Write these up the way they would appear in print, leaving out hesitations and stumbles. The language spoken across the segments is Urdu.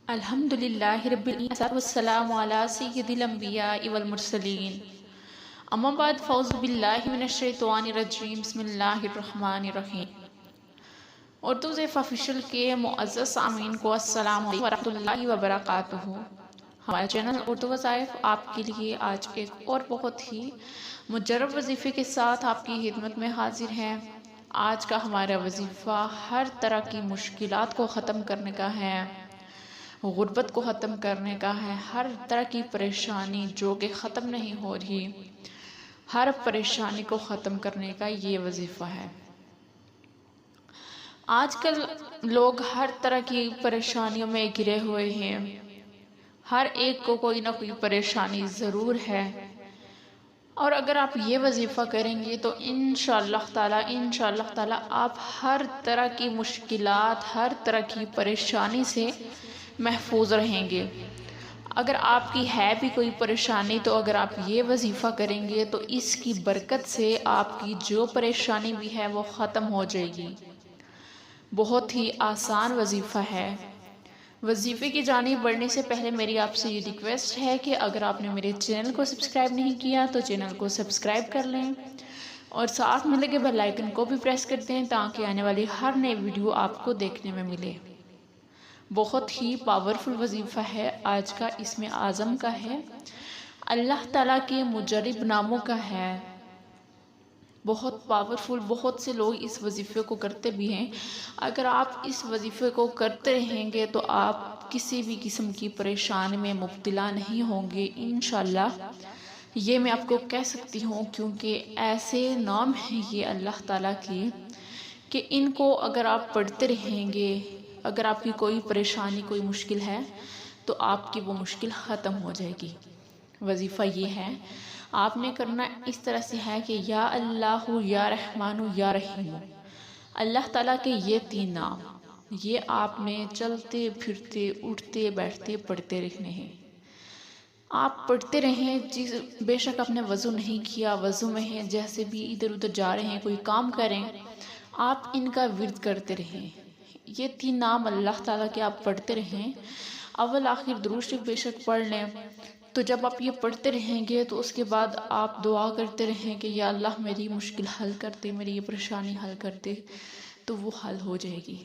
الحمدللہ رب العالمین والسلام علی سید الانبیاء والمرسلین اما بعد فاعوذ باللہ من الشیطان الرجیم بسم اللہ الرحمن الرحیم۔ اردو زیف آفیشل کے معزز سامعین کو السلام علیکم ورحمۃ اللہ وبرکاتہ۔ ہمارا چینل اردو وظائف آپ کے لیے آج ایک اور بہت ہی مجرب وظیفے کے ساتھ آپ کی خدمت میں حاضر ہے۔ آج کا ہمارا وظیفہ ہر طرح کی مشکلات کو ختم کرنے کا ہے، غربت کو ختم کرنے کا ہے، ہر طرح کی پریشانی جو کہ ختم نہیں ہو رہی، ہر پریشانی کو ختم کرنے کا یہ وظیفہ ہے۔ آج کل لوگ ہر طرح کی پریشانیوں میں گرے ہوئے ہیں، ہر ایک کو کوئی نہ کوئی پریشانی ضرور ہے، اور اگر آپ یہ وظیفہ کریں گے تو انشاءاللہ تعالی آپ ہر طرح کی مشکلات، ہر طرح کی پریشانی سے محفوظ رہیں گے۔ اگر آپ کی ہے بھی کوئی پریشانی تو اگر آپ یہ وظیفہ کریں گے تو اس کی برکت سے آپ کی جو پریشانی بھی ہے وہ ختم ہو جائے گی۔ بہت ہی آسان وظیفہ ہے۔ وظیفے کی جانب بڑھنے سے پہلے میری آپ سے یہ ریکویسٹ ہے کہ اگر آپ نے میرے چینل کو سبسکرائب نہیں کیا تو چینل کو سبسکرائب کر لیں، اور ساتھ میں لگے بیل آئیکن کو بھی پریس کر دیں تاکہ آنے والی ہر نئی ویڈیو آپ کو دیکھنے میں ملے۔ بہت ہی پاورفل وظیفہ ہے آج کا، اس میں اعظم کا ہے، اللہ تعالیٰ کے مجرب ناموں کا ہے، بہت پاورفل۔ بہت سے لوگ اس وظیفے کو کرتے بھی ہیں۔ اگر آپ اس وظیفے کو کرتے رہیں گے تو آپ کسی بھی قسم کی پریشانی میں مبتلا نہیں ہوں گے انشاءاللہ۔ یہ میں آپ کو کہہ سکتی ہوں کیونکہ ایسے نام ہیں یہ اللہ تعالیٰ کے کہ ان کو اگر آپ پڑھتے رہیں گے، اگر آپ کی کوئی پریشانی، کوئی مشکل ہے تو آپ کی وہ مشکل ختم ہو جائے گی۔ وظیفہ یہ ہے، آپ نے کرنا اس طرح سے ہے کہ یا اللہ، یا رحمان، یا رحیم، اللہ تعالیٰ کے یہ 3 نام، یہ آپ نے چلتے پھرتے اٹھتے بیٹھتے پڑھتے رہنے ہیں۔ آپ پڑھتے رہیں، بے شک آپ نے وضو نہیں کیا، وضو میں ہیں، جیسے بھی ادھر ادھر جا رہے ہیں، کوئی کام کریں، آپ ان کا ورد کرتے رہیں۔ یہ 3 نام اللہ تعالیٰ کے آپ پڑھتے رہیں، اول آخر درود شریف بے شک پڑھ لیں۔ تو جب آپ یہ پڑھتے رہیں گے تو اس کے بعد آپ دعا کرتے رہیں کہ یا اللہ میری مشکل حل کر دے، میری یہ پریشانی حل کر دے، تو وہ حل ہو جائے گی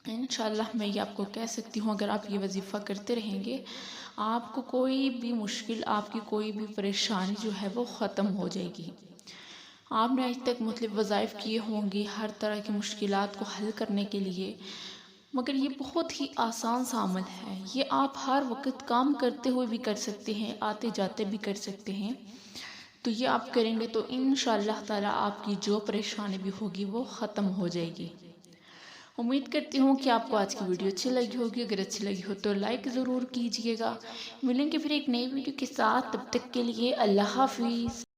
انشاءاللہ۔ میں یہ آپ کو کہہ سکتی ہوں اگر آپ یہ وظیفہ کرتے رہیں گے آپ کو کوئی بھی مشکل، آپ کی کوئی بھی پریشانی جو ہے وہ ختم ہو جائے گی۔ آپ نے آج تک مختلف وظائف کیے ہوں گے ہر طرح کی مشکلات کو حل کرنے کے لیے، مگر یہ بہت ہی آسان سا عمل ہے۔ یہ آپ ہر وقت کام کرتے ہوئے بھی کر سکتے ہیں، آتے جاتے بھی کر سکتے ہیں۔ تو یہ آپ کریں گے تو انشاءاللہ تعالی آپ کی جو پریشانی بھی ہوگی وہ ختم ہو جائے گی۔ امید کرتی ہوں کہ آپ کو آج کی ویڈیو اچھی لگی ہوگی۔ اگر اچھی لگی ہو تو لائک ضرور کیجئے گا۔ ملیں گے پھر ایک نئی ویڈیو کے ساتھ، تب تک کے لیے اللہ حافظ۔